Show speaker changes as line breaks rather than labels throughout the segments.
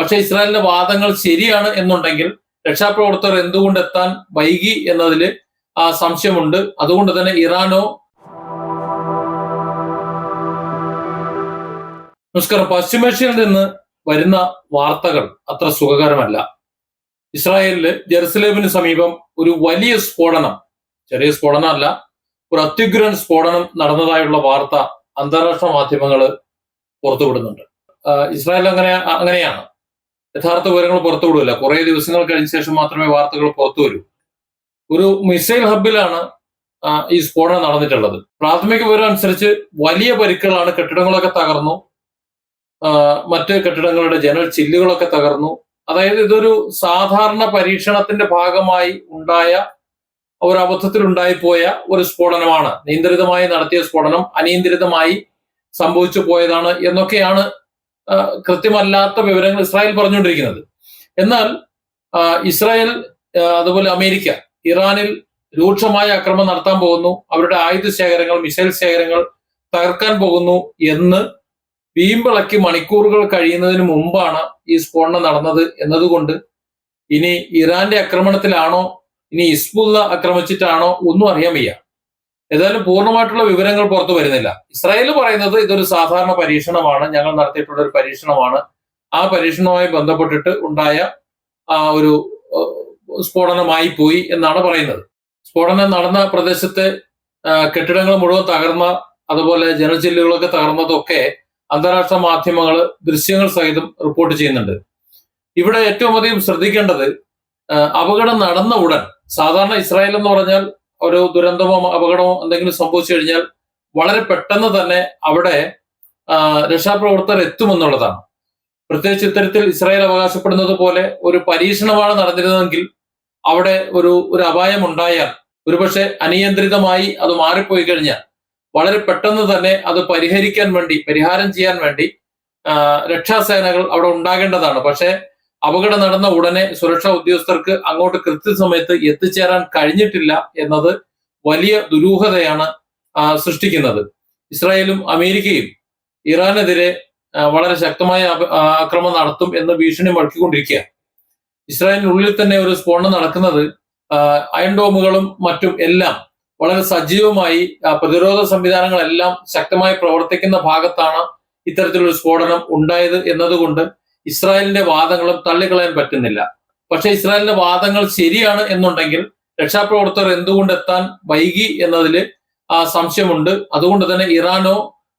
പക്ഷേ ഇസ്രായേലിന്റെ വാദങ്ങൾ ശരിയാണ് എന്നുണ്ടെങ്കിൽ രക്ഷാപ്രവർത്തകർ എന്തുകൊണ്ട് എത്താൻ വൈകി എന്നതിൽ സംശയമുണ്ട്. അതുകൊണ്ട് തന്നെ ഇറാനോ നമസ്കാരം. പശ്ചിമേഷ്യയിൽ നിന്ന് വരുന്ന വാർത്തകൾ അത്ര സുഖകരമല്ല. ഇസ്രായേലില് ജെറുസലേമിന് സമീപം ഒരു വലിയ സ്ഫോടനം, ചെറിയ സ്ഫോടനമല്ല, ഒരു അത്യുഗ്രൻ സ്ഫോടനം നടന്നതായുള്ള വാർത്ത അന്താരാഷ്ട്ര മാധ്യമങ്ങൾ പുറത്തുവിടുന്നുണ്ട്. ഇസ്രായേൽ അങ്ങനെയാണ്, യഥാർത്ഥ വിവരങ്ങൾ പുറത്തുവിടില്ല. കുറെ ദിവസങ്ങൾ കഴിഞ്ഞ ശേഷം മാത്രമേ വാർത്തകൾ പുറത്തു വരൂ. ഒരു മിസൈൽ ഹബിലാണ് ഈ സ്ഫോടനം നടന്നിട്ടുള്ളത്. പ്രാഥമിക വിവരം അനുസരിച്ച് വലിയ പരിക്കുകളാണ്. കെട്ടിടങ്ങളൊക്കെ തകർന്നു, മറ്റ് കെട്ടിടങ്ങളുടെ ജനൽ ചില്ലുകളൊക്കെ തകർന്നു. അതായത് ഇതൊരു സാധാരണ പരീക്ഷണത്തിന്റെ ഭാഗമായി ഉണ്ടായ ഒരു അബദ്ധത്തിൽ ഉണ്ടായിപ്പോയ ഒരു സ്ഫോടനമാണ്. നിയന്ത്രിതമായി നടത്തിയ സ്ഫോടനം അനിയന്ത്രിതമായി സംഭവിച്ചു പോയതാണ് എന്നൊക്കെയാണ് കൃത്യമല്ലാത്ത വിവരങ്ങൾ ഇസ്രായേൽ പറഞ്ഞുകൊണ്ടിരിക്കുന്നത്. എന്നാൽ ഇസ്രായേൽ അതുപോലെ അമേരിക്ക ഇറാനിൽ രൂക്ഷമായ ആക്രമണം നടത്താൻ പോകുന്നു, അവരുടെ ആയുധ ശേഖരങ്ങൾ, മിസൈൽ ശേഖരങ്ങൾ തകർക്കാൻ പോകുന്നു എന്ന് വീമ്പിളക്കി മണിക്കൂറുകൾ കഴിയുന്നതിന് മുമ്പാണ് ഈ സ്ഫോടനം നടന്നത് എന്നതുകൊണ്ട് ഇനി ഇറാന്റെ ആക്രമണത്തിലാണോ, ഇനി ഹിസ്ബുള്ള ആക്രമിച്ചിട്ടാണോ ഒന്നും അറിയാൻ വയ്യ. ഏതായാലും പൂർണ്ണമായിട്ടുള്ള വിവരങ്ങൾ പുറത്തു വരുന്നില്ല. ഇസ്രായേൽ പറയുന്നത് ഇതൊരു സാധാരണ പരീക്ഷണമാണ്, ഞങ്ങൾ നടത്തിയിട്ടുള്ള ഒരു പരീക്ഷണമാണ്, ആ പരീക്ഷണവുമായി ബന്ധപ്പെട്ടിട്ട് ഉണ്ടായ ഒരു സ്ഫോടനമായി പോയി എന്നാണ് പറയുന്നത്. സ്ഫോടനം നടന്ന പ്രദേശത്തെ കെട്ടിടങ്ങൾ മുഴുവൻ തകർന്ന, അതുപോലെ ജനച്ചില്ലുകളൊക്കെ തകർന്നതൊക്കെ അന്താരാഷ്ട്ര മാധ്യമങ്ങൾ ദൃശ്യങ്ങൾ സഹിതം റിപ്പോർട്ട് ചെയ്യുന്നുണ്ട്. ഇവിടെ ഏറ്റവും അധികം ശ്രദ്ധിക്കേണ്ടത് അപകടം നടന്ന ഉടൻ, സാധാരണ ഇസ്രായേൽ എന്ന് പറഞ്ഞാൽ ഒരു ദുരന്തമോ അപകടമോ എന്തെങ്കിലും സംഭവിച്ചു കഴിഞ്ഞാൽ വളരെ പെട്ടെന്ന് തന്നെ അവിടെ രക്ഷാപ്രവർത്തകർ എത്തുമെന്നുള്ളതാണ്. പ്രത്യേകിച്ച് ഇത്തരത്തിൽ ഇസ്രായേൽ അവകാശപ്പെടുന്നത് പോലെ ഒരു പരീക്ഷണമാണ് നടന്നിരുന്നതെങ്കിൽ അവിടെ ഒരു അപായം ഉണ്ടായാൽ, ഒരുപക്ഷെ അനിയന്ത്രിതമായി അത് മാറിപ്പോയി കഴിഞ്ഞാൽ വളരെ പെട്ടെന്ന് തന്നെ അത് പരിഹാരം ചെയ്യാൻ വേണ്ടി രക്ഷാസേനകൾ അവിടെ ഉണ്ടാകേണ്ടതാണ്. പക്ഷെ അപകടം നടന്ന ഉടനെ സുരക്ഷാ ഉദ്യോഗസ്ഥർക്ക് അങ്ങോട്ട് കൃത്യസമയത്ത് എത്തിച്ചേരാൻ കഴിഞ്ഞിട്ടില്ല എന്നത് വലിയ ദുരൂഹതയാണ് സൃഷ്ടിക്കുന്നത്. ഇസ്രായേലും അമേരിക്കയും ഇറാനെതിരെ വളരെ ശക്തമായ ആക്രമണം നടത്തും എന്ന് ഭീഷണി മുഴക്കിക്കൊണ്ടിരിക്കുക. ഇസ്രായേലിനുള്ളിൽ തന്നെ ഒരു സ്ഫോടനം നടക്കുന്നത് അയൺ ഡോമുകളും മറ്റും എല്ലാം വളരെ സജീവമായി പ്രതിരോധ സംവിധാനങ്ങളെല്ലാം ശക്തമായി പ്രവർത്തിക്കുന്ന ഭാഗത്താണ് ഇത്തരത്തിലൊരു സ്ഫോടനം ഉണ്ടായത് എന്നതുകൊണ്ട് ഇസ്രായേലിന്റെ വാദങ്ങളും തള്ളിക്കളയാൻ പറ്റുന്നില്ല. പക്ഷെ ഇസ്രായേലിന്റെ വാദങ്ങൾ ശരിയാണ് എന്നുണ്ടെങ്കിൽ രക്ഷാപ്രവർത്തകർ എന്തുകൊണ്ട് എത്താൻ വൈകി എന്നതിൽ സംശയമുണ്ട്. അതുകൊണ്ട് തന്നെ ഇറാനോ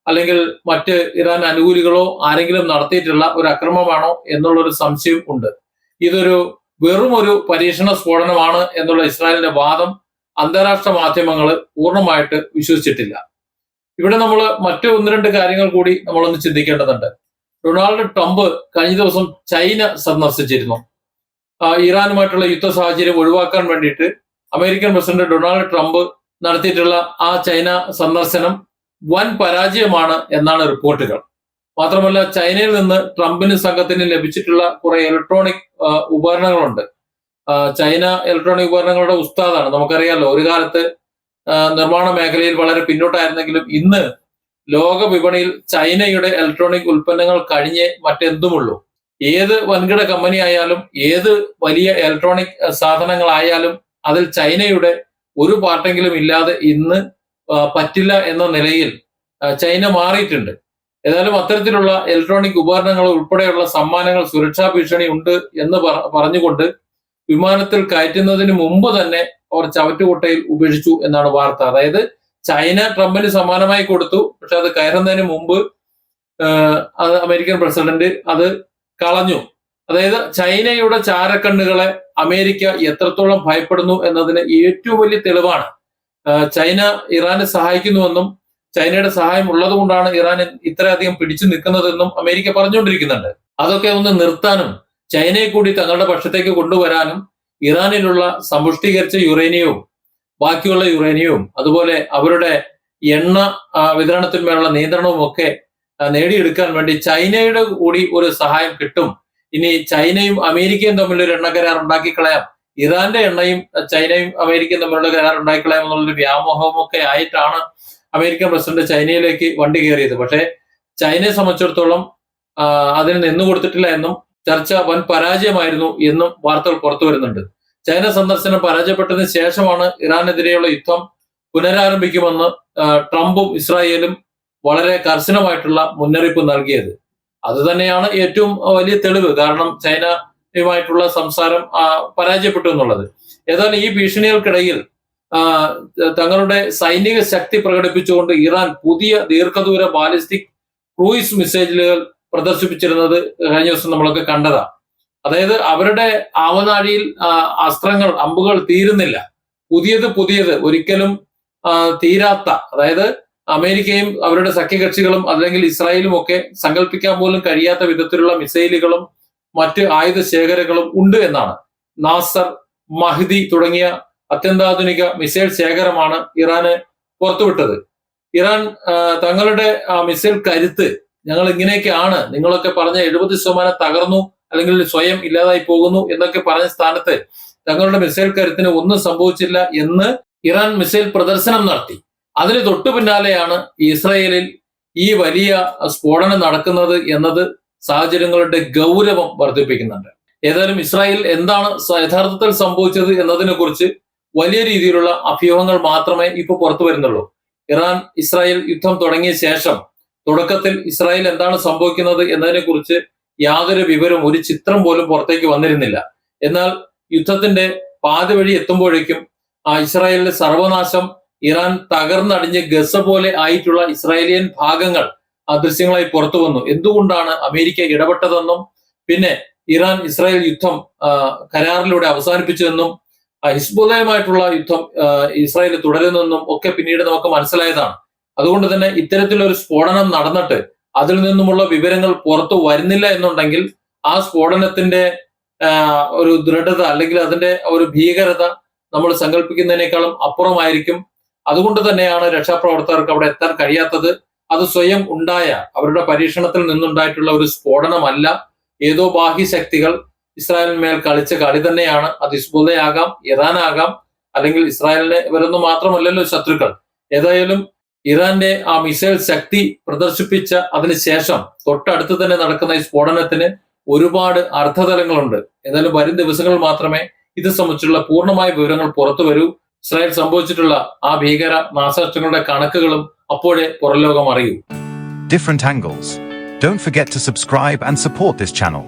അല്ലെങ്കിൽ മറ്റ് ഇറാൻ അനുകൂലികളോ ആരെങ്കിലും നടത്തിയിട്ടുള്ള ഒരു അക്രമമാണോ എന്നുള്ളൊരു സംശയം ഉണ്ട്. ഇതൊരു വെറുമൊരു പരീക്ഷണ സ്ഫോടനമാണ് എന്നുള്ള ഇസ്രായേലിന്റെ വാദം അന്താരാഷ്ട്ര മാധ്യമങ്ങൾ പൂർണ്ണമായിട്ട് വിശ്വസിച്ചിട്ടില്ല. ഇവിടെ നമ്മൾ മറ്റു ഒന്ന് രണ്ട് കാര്യങ്ങൾ കൂടി നമ്മളൊന്ന് ചിന്തിക്കേണ്ടതുണ്ട്. ഡൊണാൾഡ് ട്രംപ് കഴിഞ്ഞ ദിവസം ചൈന സന്ദർശിച്ചിരുന്നു. ഇറാനുമായിട്ടുള്ള യുദ്ധ സാഹചര്യം ഒഴിവാക്കാൻ വേണ്ടിയിട്ട് അമേരിക്കൻ പ്രസിഡന്റ് ഡൊണാൾഡ് ട്രംപ് നടത്തിയിട്ടുള്ള ആ ചൈന സന്ദർശനം വൻ പരാജയമാണ് എന്നാണ് റിപ്പോർട്ടുകൾ. മാത്രമല്ല ചൈനയിൽ നിന്ന് ട്രംപിന് സംഘത്തിന് ലഭിച്ചിട്ടുള്ള കുറെ ഇലക്ട്രോണിക് ഉപകരണങ്ങളുണ്ട്. ചൈന ഇലക്ട്രോണിക് ഉപകരണങ്ങളുടെ ഉസ്താദാണ്. നമുക്കറിയാലോ, ഒരു കാലത്ത് നിർമ്മാണ മേഖലയിൽ വളരെ പിന്നോട്ടായിരുന്നെങ്കിലും ഇന്ന് ലോക വിപണിയിൽ ചൈനയുടെ ഇലക്ട്രോണിക് ഉൽപ്പന്നങ്ങൾ കഴിഞ്ഞേ മറ്റെന്തുമുള്ളൂ. ഏത് വൻകിട കമ്പനി ആയാലും ഏത് വലിയ ഇലക്ട്രോണിക് സാധനങ്ങളായാലും അതിൽ ചൈനയുടെ ഒരു പാർട്ടെങ്കിലും ഇല്ലാതെ ഇന്ന് പറ്റില്ല എന്ന നിലയിൽ ചൈന മാറിയിട്ടുണ്ട്. ഏതായാലും അത്തരത്തിലുള്ള ഇലക്ട്രോണിക് ഉപകരണങ്ങൾ ഉൾപ്പെടെയുള്ള സമ്മാനങ്ങൾ സുരക്ഷാ ഭീഷണി ഉണ്ട് എന്ന് പറഞ്ഞുകൊണ്ട് വിമാനത്തിൽ കയറ്റുന്നതിന് മുമ്പ് തന്നെ അവർ ചവറ്റുകുട്ടയിൽ ഉപേക്ഷിച്ചു എന്നാണ് വാർത്ത. അതായത് ചൈന ട്രംപിന് സമ്മാനമായി കൊടുത്തു, പക്ഷെ അത് കയറുന്നതിന് മുമ്പ് അത് അമേരിക്കൻ പ്രസിഡന്റ് അത് കളഞ്ഞു. അതായത് ചൈനയുടെ ചാരക്കണ്ണുകളെ അമേരിക്ക എത്രത്തോളം ഭയപ്പെടുന്നു എന്നതിന് ഏറ്റവും വലിയ തെളിവാണ്. ചൈന ഇറാനെ സഹായിക്കുന്നുവെന്നും ചൈനയുടെ സഹായം ഉള്ളത് കൊണ്ടാണ് ഇറാൻ ഇത്രയധികം പിടിച്ചു നിൽക്കുന്നതെന്നും അമേരിക്ക പറഞ്ഞുകൊണ്ടിരിക്കുന്നുണ്ട്. അതൊക്കെ ഒന്ന് നിർത്താനും ചൈനയെ കൂടി തങ്ങളുടെ പക്ഷത്തേക്ക് കൊണ്ടുവരാനും ഇറാനിലുള്ള സമ്പുഷ്ടീകരിച്ച യുറേനിയവും ബാക്കിയുള്ള യുറേനിയവും അതുപോലെ അവരുടെ എണ്ണ വിതരണത്തിന്മേലുള്ള നിയന്ത്രണവും ഒക്കെ നേടിയെടുക്കാൻ വേണ്ടി ചൈനയുടെ കൂടി ഒരു സഹായം കിട്ടും. ഇനി ചൈനയും അമേരിക്കയും തമ്മിലൊരു എണ്ണ കരാർ ഉണ്ടാക്കിക്കളയാം, ഇറാന്റെ എണ്ണയും ചൈനയും അമേരിക്കയും തമ്മിലുള്ള കരാർ ഉണ്ടാക്കിക്കളയാം എന്നുള്ളൊരു വ്യാമോഹമൊക്കെ ആയിട്ടാണ് അമേരിക്കൻ പ്രസിഡന്റ് ചൈനയിലേക്ക് വണ്ടി കയറിയത്. പക്ഷേ ചൈനയെ സംബന്ധിച്ചിടത്തോളം അതിന് നിന്നു കൊടുത്തിട്ടില്ല എന്നും ചർച്ച വൻ പരാജയമായിരുന്നു എന്നും വാർത്തകൾ പുറത്തു വരുന്നുണ്ട്. ചൈന സന്ദർശനം പരാജയപ്പെട്ടതിന് ശേഷമാണ് ഇറാനെതിരെയുള്ള യുദ്ധം പുനരാരംഭിക്കുമെന്ന് ട്രംപും ഇസ്രായേലും വളരെ കർശനമായിട്ടുള്ള മുന്നറിയിപ്പ് നൽകിയത്. അത് തന്നെയാണ് ഏറ്റവും വലിയ തെളിവ്. കാരണം ചൈനയുമായിട്ടുള്ള സംസാരം പരാജയപ്പെട്ടു എന്നുള്ളത്. ഏതായാലും ഈ ഭീഷണികൾക്കിടയിൽ തങ്ങളുടെ സൈനിക ശക്തി പ്രകടിപ്പിച്ചുകൊണ്ട് ഇറാൻ പുതിയ ദീർഘദൂര ബാലിസ്റ്റിക് ക്രൂയിസ് മിസൈലുകൾ പ്രദർശിപ്പിച്ചിരുന്നത് കഴിഞ്ഞ ദിവസം നമ്മളൊക്കെ കണ്ടതാ. അതായത് അവരുടെ ആവനാഴിയിൽ അസ്ത്രങ്ങൾ, അമ്പുകൾ തീരുന്നില്ല. പുതിയത് ഒരിക്കലും തീരാത്ത, അതായത് അമേരിക്കയും അവരുടെ സഖ്യകക്ഷികളും അല്ലെങ്കിൽ ഇസ്രായേലും ഒക്കെ സങ്കല്പിക്കാൻ പോലും കഴിയാത്ത വിധത്തിലുള്ള മിസൈലുകളും മറ്റ് ആയുധ ശേഖരങ്ങളും ഉണ്ട് എന്നാണ്. നാസർ, മഹ്ദി തുടങ്ങിയ അത്യന്താധുനിക മിസൈൽ ശേഖരമാണ് ഇറാന് പുറത്തുവിട്ടത്. ഇറാൻ തങ്ങളുടെ മിസൈൽ കരുത്ത് ഞങ്ങൾ ഇങ്ങനെയൊക്കെയാണ്, നിങ്ങളൊക്കെ പറഞ്ഞ 70% തകർന്നു അല്ലെങ്കിൽ സ്വയം ഇല്ലാതായി പോകുന്നു എന്നൊക്കെ പറഞ്ഞ സ്ഥാനത്ത് തങ്ങളുടെ മിസൈൽ കരുത്തിന് ഒന്നും സംഭവിച്ചില്ല എന്ന് ഇറാൻ മിസൈൽ പ്രദർശനം നടത്തി. അതിന് തൊട്ടു പിന്നാലെയാണ് ഇസ്രായേലിൽ ഈ വലിയ സ്ഫോടനം നടക്കുന്നത് എന്നത് സാഹചര്യങ്ങളുടെ ഗൗരവം വർദ്ധിപ്പിക്കുന്നുണ്ട്. ഏതായാലും ഇസ്രായേൽ എന്താണ് യഥാർത്ഥത്തിൽ സംഭവിച്ചത് എന്നതിനെ കുറിച്ച് വലിയ രീതിയിലുള്ള അഭ്യൂഹങ്ങൾ മാത്രമേ ഇപ്പോൾ പുറത്തു വരുന്നുള്ളൂ. ഇറാൻ ഇസ്രായേൽ യുദ്ധം തുടങ്ങിയ ശേഷം തുടക്കത്തിൽ ഇസ്രായേൽ എന്താണ് സംഭവിക്കുന്നത് എന്നതിനെ കുറിച്ച് യാതൊരു വിവരവും, ഒരു ചിത്രം പോലും പുറത്തേക്ക് വന്നിരുന്നില്ല. എന്നാൽ യുദ്ധത്തിന്റെ പാതി വഴി എത്തുമ്പോഴേക്കും ഇസ്രായേലിന്റെ സർവനാശം, ഇറാൻ തകർന്നടിഞ്ഞ് ഗസ പോലെ ആയിട്ടുള്ള ഇസ്രായേലിയൻ ഭാഗങ്ങൾ ദൃശ്യങ്ങളായി പുറത്തു വന്നു. എന്തുകൊണ്ടാണ് അമേരിക്ക ഇടപെട്ടതെന്നും പിന്നെ ഇറാൻ ഇസ്രായേൽ യുദ്ധം കരാറിലൂടെ അവസാനിപ്പിച്ചതെന്നും ഹിസ്ബുള്ളയുമായിട്ടുള്ള യുദ്ധം ഇസ്രായേൽ തുടരുന്നെന്നും ഒക്കെ പിന്നീട് നമുക്ക് മനസ്സിലായതാണ്. അതുകൊണ്ട് തന്നെ ഇത്തരത്തിലൊരു സ്ഫോടനം നടന്നിട്ട് അതിൽ നിന്നുമുള്ള വിവരങ്ങൾ പുറത്തു വരുന്നില്ല എന്നുണ്ടെങ്കിൽ ആ സ്ഫോടനത്തിന്റെ ഒരു ദൃഢത അല്ലെങ്കിൽ അതിന്റെ ഒരു ഭീകരത നമ്മൾ സങ്കല്പിക്കുന്നതിനേക്കാളും അപ്പുറമായിരിക്കും. അതുകൊണ്ട് തന്നെയാണ് രക്ഷാപ്രവർത്തകർക്ക് അവിടെ എത്താൻ കഴിയാത്തത്. അത് സ്വയം ഉണ്ടായ അവരുടെ പരീക്ഷണത്തിൽ നിന്നുണ്ടായിട്ടുള്ള ഒരു സ്ഫോടനമല്ല. ഏതോ ബാഹ്യശക്തികൾ ഇസ്രായേലിന്മേൽ കളിച്ച കളി തന്നെയാണ്. അത് ഹിസ്ബുള്ളയാകാം, ഇറാനാകാം, അല്ലെങ്കിൽ ഇസ്രായേലിനെ ഇവരൊന്നും മാത്രമല്ലല്ലോ ശത്രുക്കൾ. ഏതായാലും ഇറാന്റെ ആ മിസൈൽ ശക്തി പ്രദർശിപ്പിച്ച അതിനുശേഷം തൊട്ടടുത്ത് തന്നെ നടക്കുന്ന ഈ സ്ഫോടനത്തിന് ഒരുപാട് അർത്ഥതലങ്ങളുണ്ട്. ഏതായാലും വരും ദിവസങ്ങൾ മാത്രമേ ഇത് സംബന്ധിച്ചുള്ള പൂർണ്ണമായ വിവരങ്ങൾ പുറത്തു വരൂ. ഇസ്രായേൽ സംഭവിച്ചിട്ടുള്ള ആ ഭീകര നാശനഷ്ടങ്ങളുടെ കണക്കുകളും അപ്പോഴേ പുറംലോകം അറിയൂ.
Different angles. Don't forget to subscribe and support this channel.